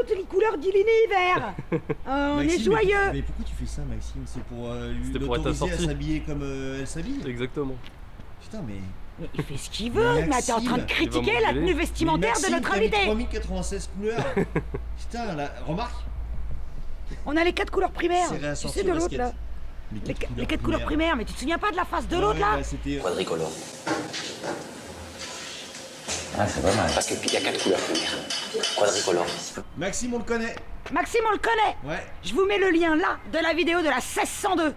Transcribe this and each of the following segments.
toutes les couleurs de l'univers. On est joyeux. Mais pourquoi tu fais ça, Maxime? C'est pour C'était pour être l'autoriser à assorti. s'habiller comme elle s'habille? Exactement. Putain, mais... Mais il fait ce qu'il veut, mais t'es en train de Maxime, critiquer il va la m'engueuler. tenue vestimentaire de notre Maxime, t'as mis invité. 3096 couleurs. Putain, là, remarque. On a les 4 couleurs primaires. C'est Tu réassorti sais de au l'autre basket. là. Les 4 couleurs primaires, mais tu te souviens pas de la face de l'autre là? Ouais, c'était... Quadricolore. Ah, c'est pas mal. Parce qu'il y a 4 couleurs primaires. Quadricolore. Maxime, on le connaît. Maxime, on le connaît. Ouais, Je vous mets le lien là de la vidéo de la 1602. ouais.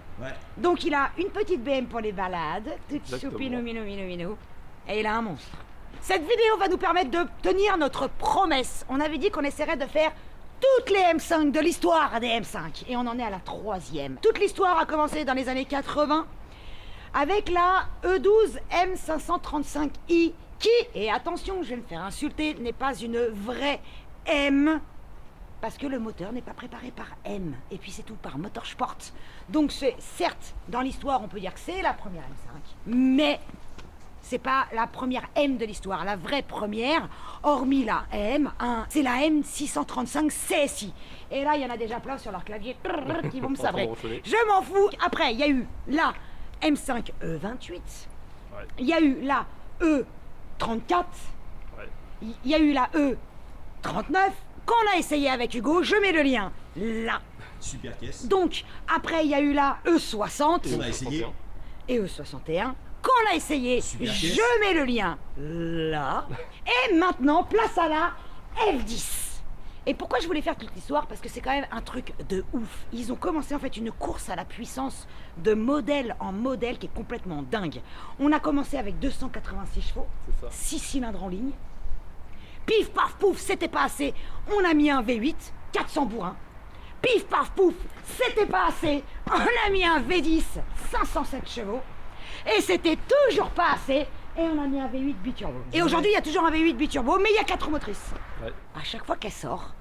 Donc il a une petite BM pour les balades, toute Exactement. choupinou, minou, minou, minou. Et il a un monstre. Cette vidéo va nous permettre de tenir notre promesse. On avait dit qu'on essaierait de faire toutes les M5 de l'histoire des M5. Et on en est à la 3e. Toute l'histoire a commencé dans les années 80 avec la E12 M535i qui, et attention, je vais me faire insulter, n'est pas une vraie M. Parce que le moteur n'est pas préparé par M. Et puis c'est tout, par Motorsport. Donc c'est, certes, dans l'histoire, on peut dire que c'est la première M5. Mais c'est pas la première M de l'histoire. La vraie première, hormis la M1, c'est la M635 CSI. Et là, il y en a déjà plein sur leur clavier qui vont me sabrer. Je m'en fous. Après, il y a eu la M5 E28. Ouais. Il y a eu la E34. Ouais. Il y a eu la E39 qu'on a essayé avec Hugo, je mets le lien là. Super caisse. Donc, après, il y a eu la E60 On a essayé. et E61 qu'on a essayé, Super caisse. je mets le lien là. Et maintenant, place à la F10. Et pourquoi je voulais faire toute l'histoire? Parce que c'est quand même un truc de ouf. Ils ont commencé en fait une course à la puissance de modèle en modèle qui est complètement dingue. On a commencé avec 286 chevaux, C'est ça. 6 cylindres en ligne. Pif paf pouf, c'était pas assez. On a mis un V8, 400 bourrins. Pif paf pouf, c'était pas assez. On a mis un V10, 507 chevaux. Et c'était toujours pas assez. Et on a mis un V8 biturbo. Et aujourd'hui, il y a toujours un V8 biturbo, mais il y a 4 motrices. Ouais. À chaque fois qu'elle sort,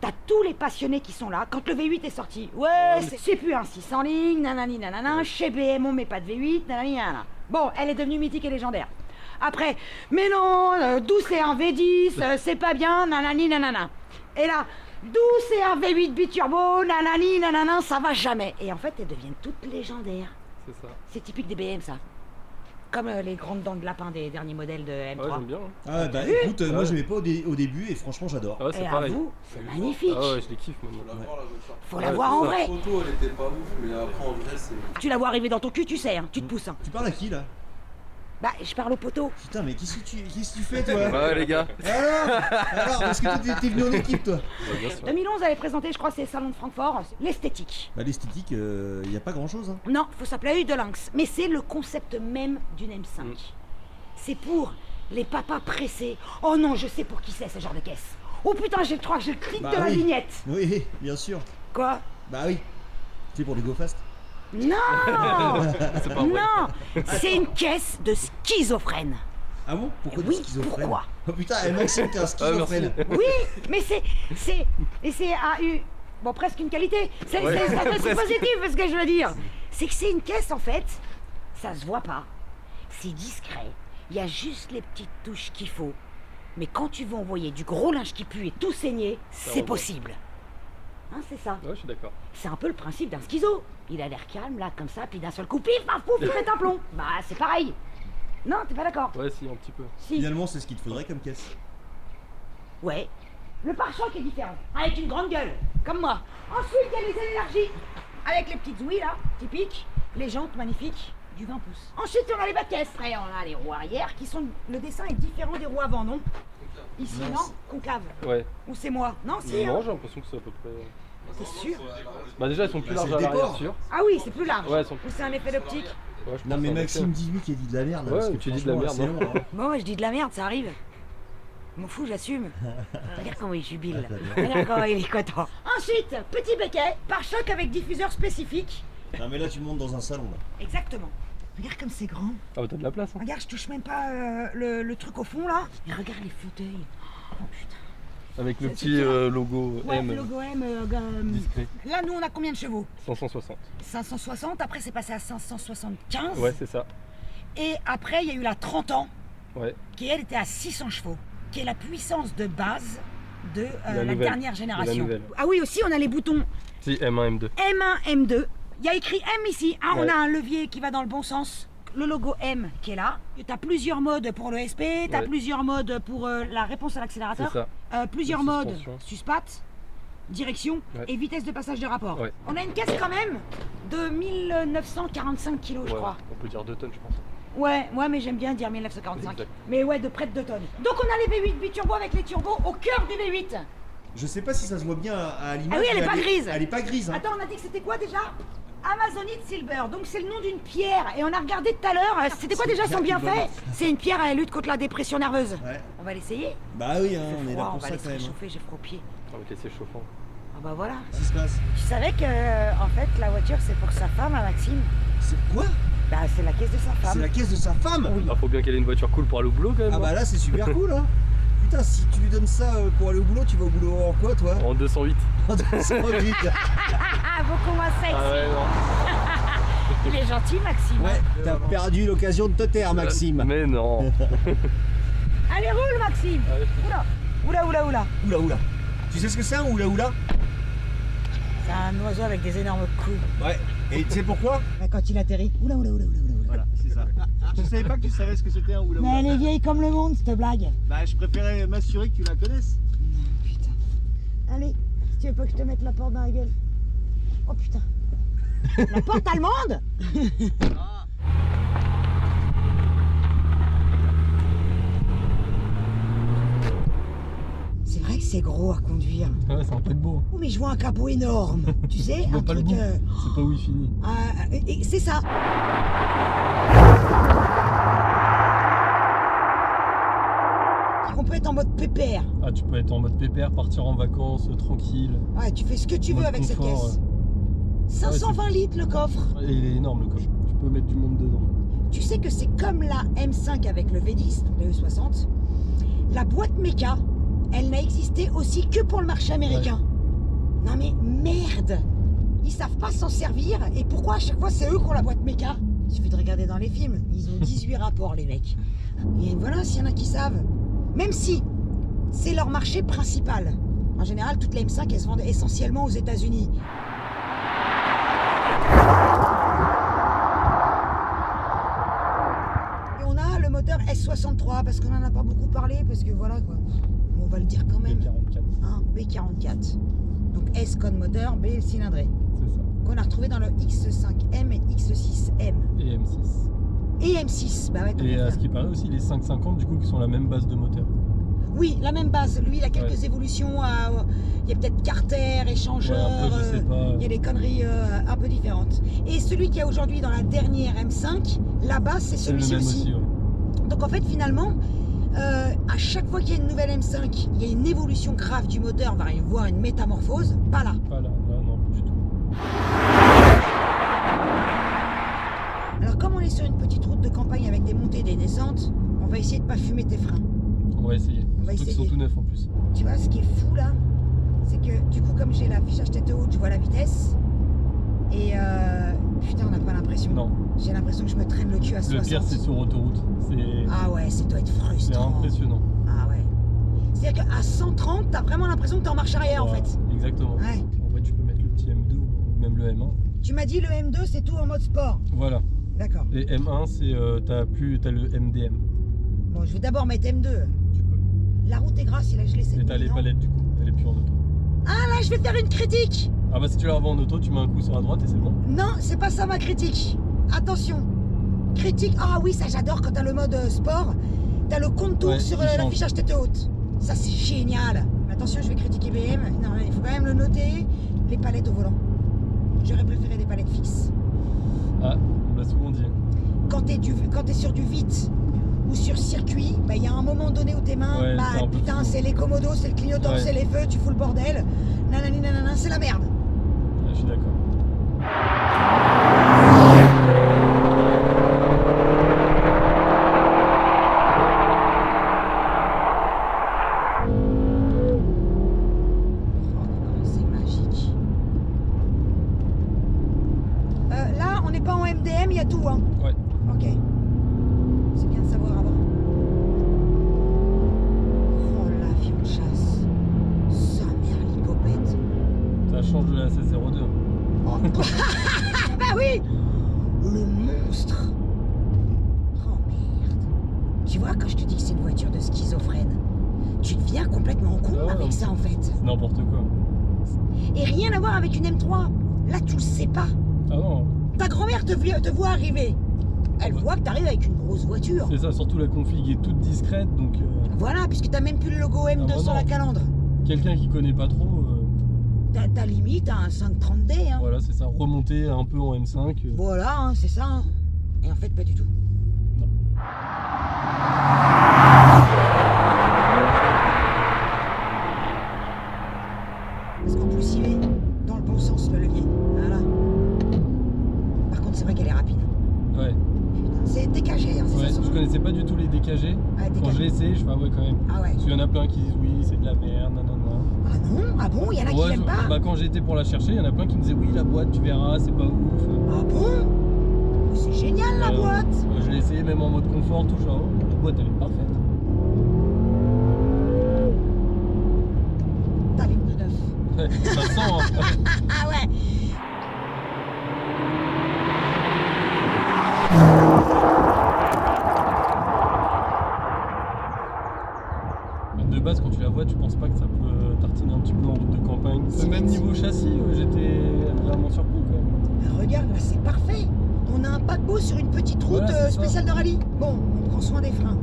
t'as tous les passionnés qui sont là. Quand le V8 est sorti, ouais, c'est plus un 6 en ligne, nanani nanana. Chez BM, on met pas de V8, nanani nanana. Bon, elle est devenue mythique et légendaire. Après, mais non, d'où c'est un V10, c'est pas bien, nanani nanana. Et là, d'où c'est un V8 biturbo, nanani nanana, ça va jamais. Et en fait, elles deviennent toutes légendaires. C'est ça. C'est typique des BM, ça. Comme les grandes dents de lapin des derniers modèles de M3. Ah ouais, j'aime bien. Hein. Ah bah écoute, moi j'aimais pas au début et franchement j'adore. Ah ouais, c'est Et pareil. avoue, c'est magnifique. Ah ouais, je les kiffe maintenant. Faut Ouais, la voir c'est en ça. vrai. La photo elle était pas ouf, mais après en vrai c'est. Tu la vois arriver dans ton cul, tu sais, hein, tu te pousses. Hein. Tu parles à qui là? Bah, je parle au poteau. Putain, mais qu'est-ce que tu fais toi? Bah ouais, les gars. Alors, parce que t'es venu en équipe toi. Ouais, bien sûr. 2011 avait présenté, je crois, c'est Salon de Francfort, l'esthétique. Bah l'esthétique, y a pas grand chose hein. Non, faut s'appeler œil de lynx. Mais c'est le concept même d'une M5. C'est pour les papas pressés. Oh non, je sais pour qui c'est ce genre de caisse. Oh putain, j'ai le clic Bah de la oui. vignette. Oui, bien sûr. Quoi? Bah oui. C'est pour les go fast. Non. C'est pas vrai. Non, c'est une caisse de schizophrène. Ah bon? Pourquoi Oui, des schizophrènes? pourquoi? Oh putain, Maxime, t'es un schizophrène. Oui, mais c'est à eu bon presque une qualité. C'est positif ce que je veux dire. C'est que c'est une caisse en fait, ça se voit pas, c'est discret. Il y a juste les petites touches qu'il faut. Mais quand tu veux envoyer du gros linge qui pue et tout saigner, c'est revoit. possible. Hein, c'est ça. Ouais, je suis d'accord. C'est un peu le principe d'un schizo. Il a l'air calme là, comme ça, puis d'un seul coup, pif, paf, pouf, il pète un plomb. Bah, c'est pareil. Non, t'es pas d'accord? Ouais, si, un petit peu. Si. Finalement, c'est ce qu'il te faudrait comme caisse. Ouais. Le pare-choc est différent, avec une grande gueule, comme moi. Ensuite, il y a les énergies, avec les petites ouïes là, typiques, les jantes magnifiques, du 20 pouces. Ensuite, on a les bas de caisse. Après, on a les roues arrière qui sont. Le dessin est différent des roues avant, non? Ici, Non, non? Concave. Ouais. Ou c'est moi? Non, si. Non, hein. j'ai l'impression que c'est à peu près. T'es sûr? Bah, déjà, elles sont plus Bah, larges c'est à le l'arrière, déport. sûr. Ah oui, c'est plus large. Ouais, elles sont Ou c'est un effet d'optique. Ouais, je Non pense mais que c'est Maxime, un dis-lui qu'il a dit de la merde. là, Ouais, parce que tu dis de la franchement, merde, c'est hein. long, hein. Bon, je dis de la merde, ça arrive. Je m'en fous, j'assume. Regarde comment il jubile. Regarde comment il est content. Ensuite, petit béquet, pare-choc avec diffuseur spécifique. Non mais là tu montes dans un salon là. Exactement. Regarde comme c'est grand. Ah, bah, t'as de la place, hein. Regarde, je touche même pas le truc au fond là. Et regarde les fauteuils. Oh putain. Avec le C'est petit super. logo Ouais, M le logo M. discret. Là, nous, on a combien de chevaux? 560. 560. Après, c'est passé à 575. Ouais, c'est ça. Et après, il y a eu la 30 ans, Ouais. qui elle était à 600 chevaux. Qui est la puissance de base de la nouvelle. dernière De la génération. nouvelle. Ah oui, aussi, on a les boutons Si, M1, M2. M1, M2. Il y a écrit M ici. Hein, Ouais. On a un levier qui va dans le bon sens. Le logo M qui est là. Tu as plusieurs modes pour le SP, tu as Ouais. plusieurs modes pour la réponse à C'est l'accélérateur, ça. plusieurs La modes suspension. suspat, direction Ouais. et vitesse de passage de rapport. Ouais. On a une caisse quand même de 1945 kilos, je Ouais, crois. on peut dire 2 tonnes, je pense. Ouais, mais j'aime bien dire 1945. Exact. Mais ouais, de près de 2 tonnes. Donc on a les V8 biturbo avec les turbos au cœur du V8. Je sais pas si ça se voit bien à l'image. Ah oui, elle est mais pas grise. Elle est pas grise. Hein. Attends, on a dit que c'était quoi déjà Amazonite Silver, donc c'est le nom d'une pierre. Et on a regardé tout à l'heure, c'était quoi C'est déjà une son pierre qui bienfait vomit. C'est une pierre, elle lutte contre la dépression nerveuse. Ouais. On va l'essayer. Bah oui, hein, Il on fait est là froid, on pour va ça laisser quand même. réchauffer, j'ai froid aux pieds. Avec les sièges chauffants. Ah bah voilà. Qu'est-ce qui se passe? Tu savais que, en fait, la voiture c'est pour sa femme, à Maxime. C'est quoi? Bah c'est la caisse de sa C'est femme. la caisse de sa femme? Ah, faut bien qu'elle ait une voiture cool pour aller au boulot quand même. Ah bah là c'est super cool hein. Putain, si tu lui donnes ça pour aller au boulot, tu vas au boulot en quoi toi? En 208. En 208. Ah, beaucoup moins sexy. Ah ouais, non. Il est gentil, Maxime. Ouais, t'as perdu l'occasion de te taire Maxime. Mais non. Allez, roule, Maxime. Allez. Oula. Oula. Oula. Tu sais ce que c'est un oula? C'est un oiseau avec des énormes couilles. Ouais. Et tu sais pourquoi? Bah, quand il atterrit. Oula. Voilà, c'est ça. Je savais pas que tu savais ce que c'était un oula. Mais elle est vieille comme le monde, cette blague. Bah je préférais m'assurer que tu la connaisses. Putain. Allez, si tu veux pas que je te mette la porte dans la gueule. Oh putain. La porte allemande. C'est vrai que c'est gros à conduire. Ouais, c'est un peu beau. Oh mais je vois un capot énorme. Tu sais, Je vois un pas le truc... bout. C'est pas où il finit. et c'est ça. On peut être en mode pépère. Ah, tu peux être en mode pépère, partir en vacances, tranquille. Ouais, tu fais ce que tu veux Mode avec cette confort, caisse. 520 litres le coffre. Et il est énorme le coffre. Tu peux mettre du monde dedans. Tu sais que c'est comme la M5 avec le V10, donc le E60. La boîte méca, elle n'a existé aussi que pour le marché américain. Non mais merde. Ils savent pas s'en servir. Et pourquoi à chaque fois c'est eux qui ont la boîte méca? Il suffit de regarder dans les films. Ils ont 18 rapports les mecs. Et voilà, s'il y en a qui savent. Même si c'est leur marché principal. En général, toutes les M5 elles se vendent essentiellement aux États-Unis. Et on a le moteur S63 parce qu'on en a pas beaucoup parlé parce que voilà quoi. On va le dire quand même. B44. Hein, B44. Donc S code moteur, B cylindré. C'est ça. Qu'on a retrouvé dans le X5M et X6M. Et M6. Et M6. Bah ouais, tant Et qu'à à faire. ce qui paraît aussi, les 550 du coup qui sont la même base de moteur. Oui, la même base. Lui, il a quelques Ouais. évolutions. Il y a peut-être carter, échangeur. Ouais, après, je sais pas. Il y a des conneries un peu différentes. Et celui qu'il y a aujourd'hui dans la dernière M5, la base, c'est C'est le celui-ci même aussi. aussi, ouais. Donc en fait, finalement, à chaque fois qu'il y a une nouvelle M5, il y a une évolution grave du moteur, voire une métamorphose. Pas là. Pas là, non, plus du tout. Alors comme on est sur une petite route de campagne avec des montées et des descentes, on va essayer de pas fumer tes freins. On va essayer. On va Surtout qu'ils essayer. sont tout neufs en plus. Tu vois, ce qui est fou là, c'est que du coup, comme j'ai l'affichage tête haute, je vois la vitesse. Et putain, on n'a pas l'impression. Non. J'ai l'impression que je me traîne le cul à 60. Le pire, c'est sur autoroute. Ah ouais, ça doit être C'est frustrant. impressionnant. Ah ouais. C'est-à-dire qu'à 130, t'as vraiment l'impression que t'es en marche arrière en Voilà, fait. Exactement. Ouais. En vrai, tu peux mettre le petit M2 ou même le M1. Tu m'as dit le M2, c'est tout en mode sport. Voilà. D'accord. Et M1, c'est t'as le MDM. Bon, je vais d'abord mettre M2. Tu peux. La route est grasse, il a gelé cette Et t'as nuit, les non palettes du coup. Elle est plus en auto. Ah là, je vais faire une critique. Ah bah si tu la revends en auto, tu mets un coup sur la droite et c'est bon. Non, c'est pas ça ma critique. Attention. Critique. Ah oui, ça j'adore quand t'as le mode sport. T'as le compte-tour Ouais, sur qui change. l'affichage tête haute. Ça c'est génial. Mais attention, je vais critiquer BM. Non, il faut quand même le noter. Les palettes au volant. J'aurais préféré des palettes fixes. Ah, on l'a souvent dit. Quand t'es sur du vite ou sur circuit, bah il y a un moment donné où tes mains, Ouais, c'est bah un peu putain, flou. c'est les commodos, c'est le clignotant, Ouais. c'est les feux, tu fous le bordel. Nanani nanana, c'est la merde. Ouais, je suis d'accord. Oh, c'est magique. Là, on n'est pas en MDM, il y a tout, hein. Ouais. Ok. C'est bien de savoir avant. Oh, l'avion de chasse. la change de la 1602. Oh. Bah oui. Le monstre. Oh merde. Tu vois, quand je te dis que c'est une voiture de schizophrène, tu deviens complètement con Ah ouais, avec ça en fait. C'est n'importe quoi. Et rien à voir avec une M3. Là, tu le sais pas. Ah non, Ta grand-mère te voit arriver. Elle Ouais. voit que t'arrives avec une grosse voiture. c'est ça, surtout la config est toute discrète, donc Voilà, puisque t'as même plus le logo M2 Ah, bah sur non. la calandre. quelqu'un qui connaît pas trop, T'as limite un 530D. Hein. voilà, c'est ça, remonter un peu en M5. Voilà, hein, c'est ça. Hein. Et en fait, pas du tout. Non. Parce qu'en plus, il est dans le bon sens, le levier. Voilà. Par contre, c'est vrai qu'elle est rapide. Ouais, Putain, c'est décagé, hein, c'est ouais, ça son je nom. connaissais pas du tout les DKG. Ah, Quand décagé. je l'ai essayé, je fais ah ouais quand même. Ah ouais. Parce qu'il y en a plein qui disent oui, c'est de la merde, nanana. Ah non. Ah bon, il y en a qui Ouais, l'aiment pas. bah quand j'étais pour la chercher, il y en a plein qui me disaient oui, la boîte, tu verras, c'est pas ouf. Ah bon. C'est génial la boîte. Je l'ai essayé même en mode confort, tout genre. La boîte elle est parfaite. T'as les pneus neufs. Ouais, ça sent, hein. Ah ouais. De base, quand tu la vois, tu penses pas que ça peut tartiner un petit peu en route de campagne. C'est Même vite. niveau châssis, j'étais agréablement surpris quand même. Regarde, là c'est parfait. On a un paquebot sur une petite route Voilà, c'est ça. spéciale de rallye. Bon, on prend soin des freins.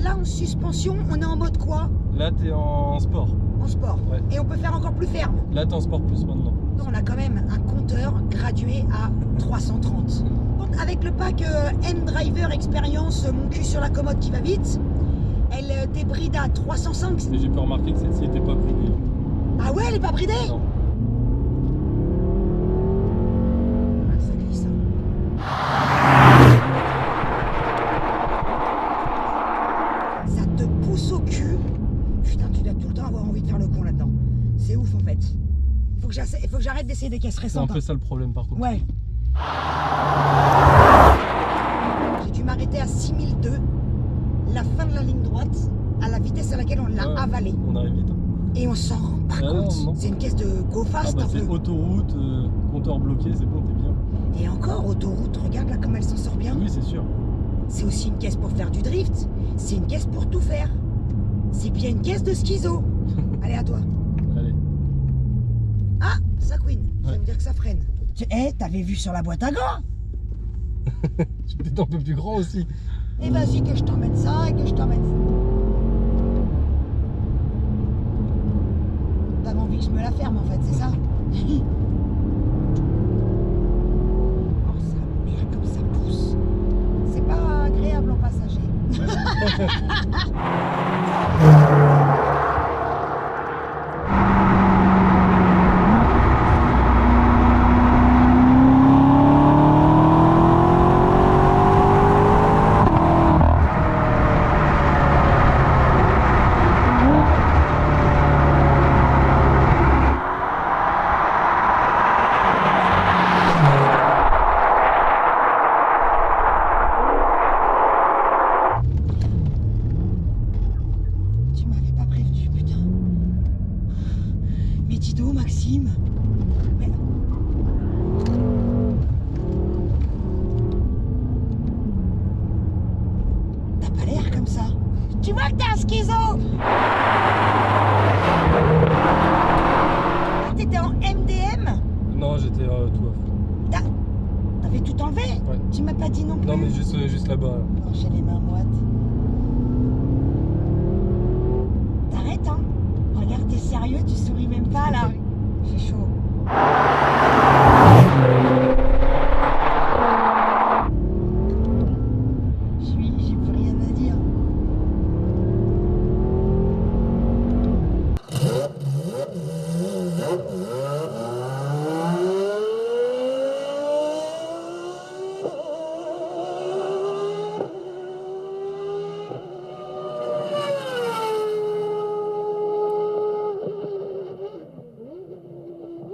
Là en suspension, on est en mode quoi? Là, t'es en sport. En sport. Ouais. Et on peut faire encore plus ferme. Là, t'es en sport plus maintenant. On a quand même un compteur gradué à 330. Donc, avec le pack M-Driver Experience, mon cul sur la commode qui va vite, elle débride à 305. Mais j'ai pu remarquer que celle-ci était pas bridée. Ah ouais, elle est pas bridée? Non. Ah, ça glisse. Ça te pousse au cul. Putain, tu dois tout le temps avoir envie de faire le con là-dedans. C'est ouf en fait. Faut que j'arrête d'essayer des caisses C'est un récentes. peu ça le problème par contre. Ouais. J'ai dû m'arrêter à 6002, la fin de la ligne droite, à la vitesse à laquelle on l'a Ouais, avalée. On arrive vite. Hein. Et on s'en rend pas Ah non, compte. non. C'est une caisse de go Ah fast bah un c'est peu. autoroute, compteur bloqué, c'est bon, t'es bien. Et encore, autoroute, regarde là comme elle s'en sort bien. Oui, c'est sûr. C'est aussi une caisse pour faire du drift. C'est une caisse pour tout faire. C'est bien une caisse de schizo. Allez, à toi. Allez. Ah, ça couine. Ça Ouais. veut dire que ça freine. T'avais vu sur la boîte à gants? Tu peux être un peu plus grand aussi. Et vas-y que je t'emmène ça et que je t'emmène ça. T'avais envie que je me la ferme en fait, c'est ça? Oh sa mère comme ça pousse. C'est pas agréable en passager. Tu m'avais pas prévenu, putain. Mais dis donc, Maxime. Mais... T'as pas l'air comme ça. Tu vois que t'es un schizo. T'étais en MDM. Non, j'étais tout off. T'avais tout enlevé. Ouais. Tu m'as pas dit non plus. Non, mais juste là-bas. Là. Non, j'ai les mains moites. T'arrêtes, hein. Regarde, t'es sérieux, tu souris même pas là. J'ai chaud.